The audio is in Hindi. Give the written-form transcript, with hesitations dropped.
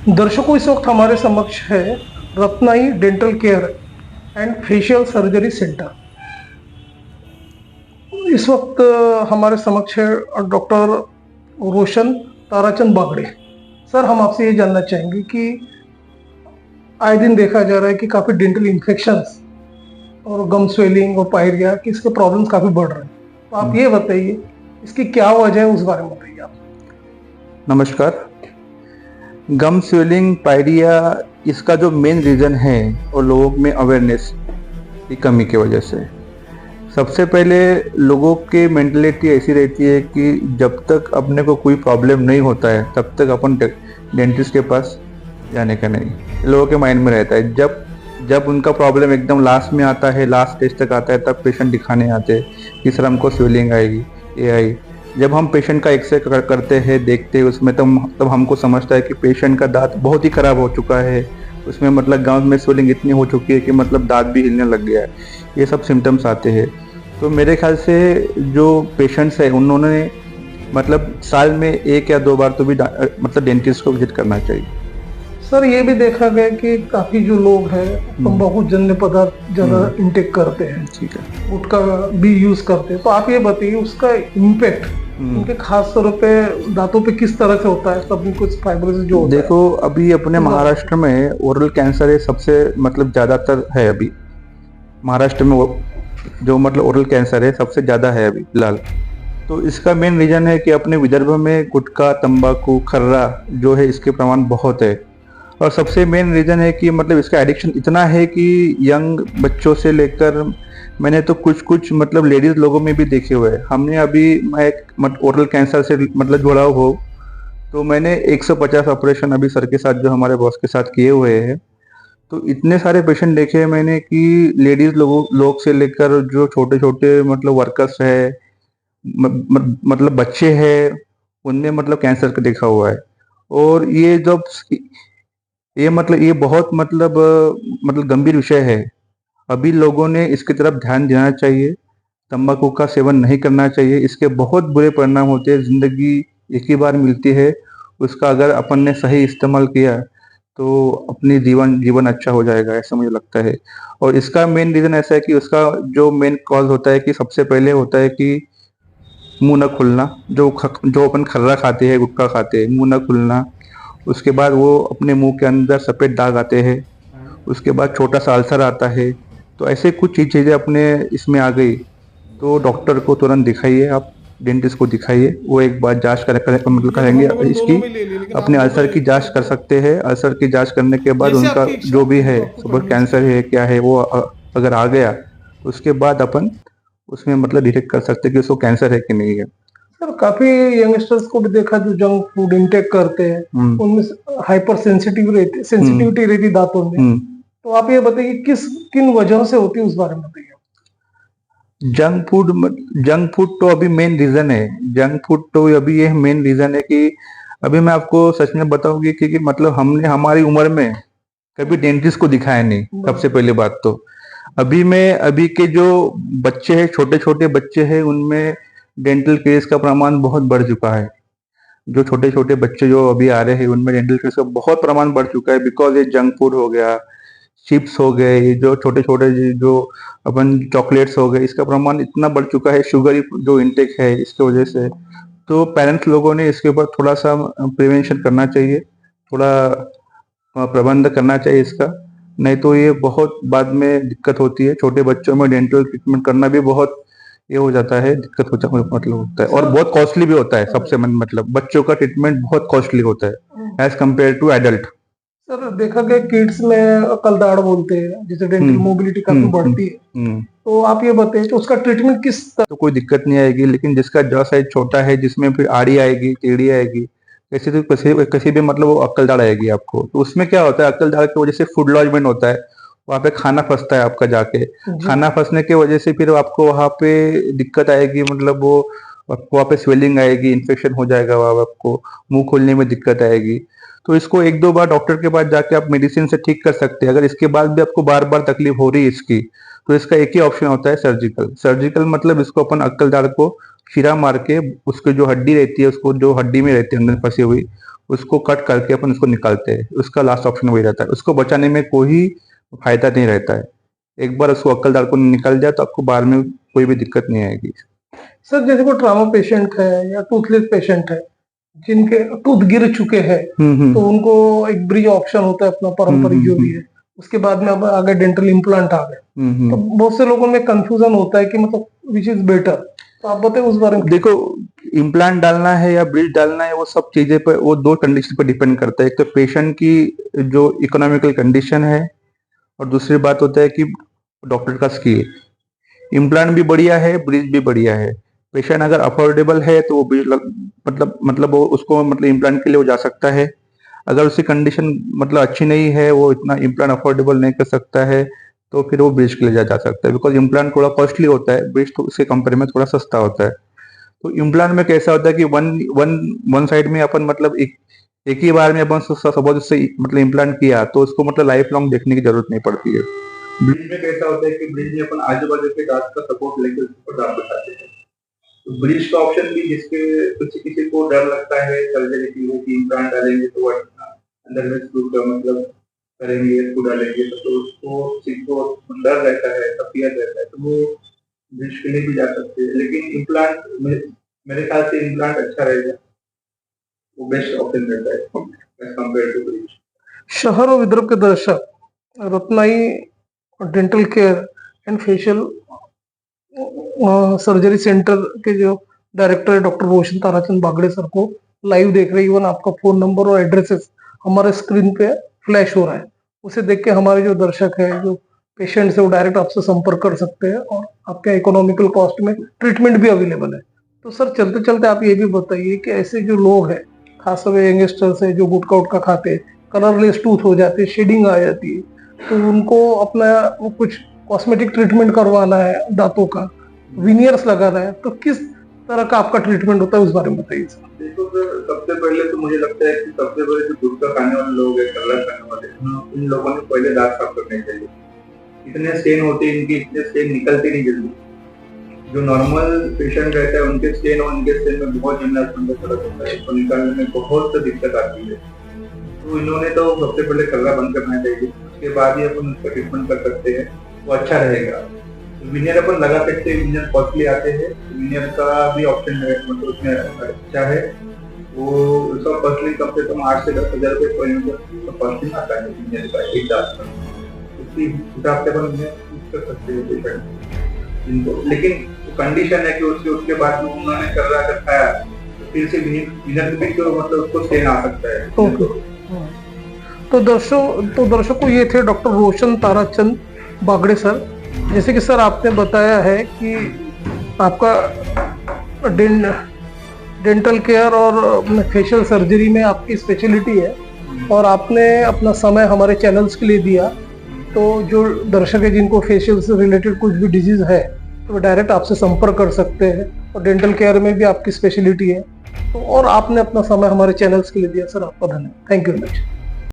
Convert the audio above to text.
दर्शकों, इस वक्त हमारे समक्ष है Ratnai dental care and facial surgery centre. इस वक्त हमारे समक्ष है डॉक्टर रोशन ताराचंद बागड़े। सर, हम आपसे ये जानना चाहेंगे कि आए दिन देखा जा रहा है कि काफी डेंटल इन्फेक्शंस और गम स्वेलिंग और पायरिया की इसके प्रॉब्लम्स काफी बढ़ रहे हैं, तो आप ये बताइए इसकी क्या वजह है, उस बारे में बताइए आप। नमस्कार। गम स्वेलिंग, पायरिया, इसका जो मेन रीज़न है वो लोगों में अवेयरनेस की कमी की वजह से। सबसे पहले लोगों की मेंटलिटी ऐसी रहती है कि जब तक अपने को कोई प्रॉब्लम नहीं होता है तब तक अपन डेंटिस्ट के पास जाने का नहीं, लोगों के माइंड में रहता है। जब जब उनका प्रॉब्लम एकदम लास्ट में आता है, लास्ट स्टेज तक आता है, तब पेशेंट दिखाने आते हैं कि सर हमको स्वेलिंग आएगी, ये आई। जब हम पेशेंट का एक्सरे करते हैं, देखते हैं उसमें, तब हमको समझता है कि पेशेंट का दांत बहुत ही खराब हो चुका है, उसमें मतलब गांव में स्वेलिंग इतनी हो चुकी है कि मतलब दांत भी हिलने लग गया है। ये सब सिम्टम्स आते हैं। तो मेरे ख्याल से जो पेशेंट्स है उन्होंने मतलब साल में 1 या 2 बार तो भी मतलब डेंटिस्ट को विजिट करना चाहिए। सर, ये भी देखा गया कि काफी जो लोग हैं तंबाकू जन्य पदार्थ ज्यादा इंटेक करते हैं, ठीक है, गुटखा भी यूज करते हैं, तो आप ये बताइए उसका इम्पैक्ट उनके खास तौर पे दांतों पे किस तरह से होता है, सब कुछ फाइब्रोसिस जो होता देखो अभी अपने महाराष्ट्र में ओरल कैंसर है सबसे मतलब ज़्यादातर है अभी। महाराष्ट्र में वो जो मतलब ओरल कैंसर है सबसे ज़्यादा है अभी फिलहाल। तो इसका मेन रीज़न है कि अपने विदर्भ में गुटखा, तंबाकू, खर्रा जो है इसके प्रमाण बहुत है। और सबसे मेन रीज़न है कि मतलब इसका एडिक्शन इतना है कि यंग बच्चों से लेकर, मैंने तो कुछ कुछ मतलब लेडीज़ लोगों में भी देखे हुए हैं। हमने अभी, मैं एक ओरल कैंसर से मतलब जुड़ा हो, तो मैंने 150 ऑपरेशन अभी सर के साथ, जो हमारे बॉस के साथ किए हुए हैं। तो इतने सारे पेशेंट देखे हैं मैंने कि लेडीज लोग से लेकर जो छोटे छोटे मतलब वर्कर्स है, मतलब बच्चे हैं, उनमें मतलब कैंसर का देखा हुआ है। और ये जब ये बहुत मतलब गंभीर विषय है। अभी लोगों ने इसकी तरफ ध्यान देना चाहिए। तंबाकू का सेवन नहीं करना चाहिए, इसके बहुत बुरे परिणाम होते हैं। जिंदगी एक ही बार मिलती है, उसका अगर अपन ने सही इस्तेमाल किया तो अपनी जीवन जीवन अच्छा हो जाएगा, ऐसा मुझे लगता है। और इसका मेन रीज़न ऐसा है कि उसका जो मेन कॉज होता है कि सबसे पहले होता है कि मुंह न खुलना। जो अपन खर्रा खाते हैं, गुटखा खाते हैं, मुंह न खुलना। उसके बाद वो अपने मुंह के अंदर सफ़ेद दाग आते हैं। उसके बाद छोटा सा अल्सर आता है। तो ऐसे कुछ चीज़ें अपने इसमें आ गई तो डॉक्टर को तुरंत दिखाइए, आप डेंटिस्ट को दिखाइए। वो एक बार जांच मतलब करेंगे इसकी, अपने अल्सर की जांच कर सकते हैं। अल्सर की जांच करने के बाद उनका जो भी है, सुपर कैंसर है क्या है, वो अगर आ गया उसके बाद अपन उसमें मतलब डिटेक्ट कर सकते हैं कि उसको कैंसर है कि नहीं है। सर, काफी यंगस्टर्स को भी देखा जो जंक फूड इंटेक करते हैं, उनमें हाइपर सेंसिटिविटी रहती दांतों में, तो आप ये बताइए किन वजहों से होती है, उस बारे में बताइए। जंक फूड तो अभी मेन रीजन है। जंक फूड तो अभी ये मेन रीजन है कि अभी मैं आपको सच में बताऊंगी कि मतलब हमने हमारी उम्र में कभी डेंटिस्ट को दिखाया नहीं, सबसे पहली बात तो। अभी के जो बच्चे हैं, छोटे छोटे बच्चे हैं, उनमें डेंटल केस का प्रमाण बहुत बढ़ चुका है। जो छोटे छोटे बच्चे जो अभी आ रहे हैं उनमें डेंटल केस का बहुत प्रमाण बढ़ चुका है, बिकॉज ये जंक फूड हो गया, चिप्स हो गए, ये जो छोटे छोटे जो अपन चॉकलेट्स हो गए, इसका प्रमाण इतना बढ़ चुका है, शुगर जो इंटेक है इसकी वजह से। तो पेरेंट्स लोगों ने इसके ऊपर थोड़ा सा प्रिवेंशन करना चाहिए, थोड़ा प्रबंध करना चाहिए इसका। नहीं तो ये बहुत बाद में दिक्कत होती है। छोटे बच्चों में डेंटल ट्रीटमेंट करना भी बहुत ये हो जाता है, दिक्कत मतलब होता है, और बहुत कॉस्टली भी होता है। सबसे मतलब बच्चों का ट्रीटमेंट बहुत कॉस्टली होता है as compared to adult. Sir, देखा गया किड्स में अकलदाड़ बोलते हैं, जिसे डेंटल मोबिलिटी काफी बढ़ती है, तो आप ये बताइए तो उसका ट्रीटमेंट किस तरह? तो कोई दिक्कत नहीं आएगी, लेकिन जिसका जॉ साइज छोटा है, जिसमें फिर आड़ी आएगी, टेढ़ी आएगी, कैसे तो किसी भी मतलब वो अक्कलदाड़ आएगी आपको। तो उसमें क्या होता है, अक्कलदाड़ की वजह से फूड लॉजमेंट होता है, वहाँ पे खाना फंसता है आपका जाके। खाना फंसने की वजह से फिर आपको वहाँ पे दिक्कत आएगी, मतलब वो आपको वहाँ पे स्वेलिंग आएगी, इन्फेक्शन हो जाएगा, वहाँ आपको मुंह खोलने में दिक्कत आएगी। तो इसको एक दो बार डॉक्टर के पास जाके आप मेडिसिन से ठीक कर सकते हैं। अगर इसके बाद भी आपको बार बार तकलीफ हो रही है इसकी, तो इसका एक ही ऑप्शन होता है सर्जिकल। सर्जिकल मतलब इसको अपन अक्कलदार को खीरा मार के उसकी जो हड्डी रहती है, उसको जो हड्डी में रहती है अंदर फंसी हुई, उसको कट करके अपन उसको निकालते हैं। उसका लास्ट ऑप्शन वही रहता है। उसको बचाने में कोई फायदा नहीं रहता है। एक बार उसको अक्कलदार को निकल जाए तो आपको बाद में कोई भी दिक्कत नहीं आएगी। सर जैसे कोई ट्रॉमा पेशेंट है या टूथलेस पेशेंट है जिनके टूथ गिर चुके हैं, तो उनको एक ब्रिज ऑप्शन होता है अपना पारंपरिक जो भी है, उसके बाद में अब आगे डेंटल इम्प्लांट आ गए। तो बहुत से लोगों में कंफ्यूजन होता है कि मतलब विच इज बेटर, तो आप बताएं उस बारे में। देखो, इम्प्लांट डालना है या ब्रिज डालना है, वो सब चीजें पर, वो दो कंडीशन पर डिपेंड करता है। एक तो पेशेंट की जो इकोनॉमिकल कंडीशन है, और दूसरी बात होता है कि डॉक्टर का स्किल। इम्प्लांट भी बढ़िया है, ब्रिज भी बढ़िया है। पेशेंट अगर अफोर्डेबल है तो वो मतलब वो उसको मतलब इम्प्लांट के लिए वो जा सकता है। अगर उसकी कंडीशन मतलब अच्छी नहीं है, वो इतना इम्प्लांट अफोर्डेबल नहीं कर सकता है, तो फिर वो ब्रिज के लिए जा सकता है। बिकॉज इम्प्लांट थोड़ा कॉस्टली होता है, ब्रिज तो उसके कंपेयर में थोड़ा सस्ता होता है। तो इम्प्लांट में कैसा होता है कि वन साइड में अपन मतलब एक ही बार में अपन सपोज उससे मतलब इम्प्लांट किया, तो उसको मतलब लाइफ लॉन्ग देखने की जरूरत नहीं पड़ती है। ब्रिज में कैसा होता है कि ब्रिज में अपन आजू बाजू के दांत का सपोर्ट लेकर उसको दांत बचाते हैं। तो ब्रिज का ऑप्शन भी जिसके किसी को डर लगता है सर्जरी की, वो कि इम्प्लांट डालेंगे तो अंदर में स्क्रू का मतलब करेंगे, इसको डालेंगे तो उसको डर रहता है, फियर रहता है, तो वो ब्रिज के लिए भी जा सकते हैं। लेकिन इम्प्लांट मेरे ख्याल से इम्प्लांट अच्छा रहेगा, वो बेस्ट ऑप्शन रहता है एज कम्पेयर टू ब्रिज। शहर और विदर्भ के दर्शक Ratnai dental care and facial surgery centre के जो डायरेक्टर है डॉक्टर रोशन ताराचंद बागड़े सर को लाइव देख रहे हैं। इवन आपका फोन नंबर और एड्रेसेस हमारे स्क्रीन पे फ्लैश हो रहा है, उसे देख के हमारे जो दर्शक है, जो पेशेंट्स है, वो डायरेक्ट आपसे संपर्क कर सकते हैं और आपके इकोनॉमिकल कॉस्ट में ट्रीटमेंट भी अवेलेबल है। तो सर चलते चलते आप ये भी बताइए कि ऐसे जो लोग हैं, खासकर यंगस्टर्स है जो गुटखा उटखा खाते हैं, कलरलेस टूथ हो जाते हैं, शेडिंग आ जाती है, तो उनको अपना वो कुछ कॉस्मेटिक ट्रीटमेंट करवाना है, दांतों का विनियर्स लगाना है, तो किस तरह का आपका ट्रीटमेंट होता है उस बारे में बताइए सर। देखो सर, सबसे पहले तो मुझे लगता है कि सबसे बड़े जो गुटखा खाने वाले लोग हैं, कलर खाने वाले, इन लोगों ने पहले दांत साफ करने चाहिए। इतने स्टेन होते हैं इनके, इतने स्टेन निकलते नहीं जल्दी। जो नॉर्मल पेशेंट रहता है उनके स्टेन और उनके स्टेन में बहुत फर्क होता है, तो निकालने में बहुत दिक्कत आती है। तो इन्होंने तो सबसे पहले कलर बंद करना चाहिए, उसके बाद ही अपन उसका ट्रीटमेंट कर सकते हैं, वो अच्छा रहेगा। विनियर अपन लगा सकते हैं, विनियर कॉस्टली आते हैं, विनियर का भी ऑप्शन है, मतलब उसमें अच्छा है। वो उसका कॉस्टली कम से कम 8 से 10,000 रुपये पर कॉस्टिंग आता है विनियर का एक दांत का। उसी हिसाब से अपन विनियर कर सकते हैं पेशेंट जिनको। लेकिन कंडीशन है कि उसके बाद में उन्होंने कर रहा खाया तो फिर से विनियर भी तो मतलब उसको स्टेन आ सकता है। तो दर्शकों ये थे डॉक्टर रोशन ताराचंद बागड़े सर। जैसे कि सर आपने बताया है कि आपका डेंटल केयर और फेशियल सर्जरी में आपकी स्पेशलिटी है और आपने अपना समय हमारे चैनल्स के लिए दिया। तो जो दर्शक है जिनको फेशियल से रिलेटेड कुछ भी डिजीज है तो वो डायरेक्ट आपसे संपर्क कर सकते हैं और डेंटल केयर में भी आपकी स्पेशलिटी है। तो और आपने अपना समय हमारे चैनल्स के लिए दिया सर, आपका धन्यवाद। Thank you very much.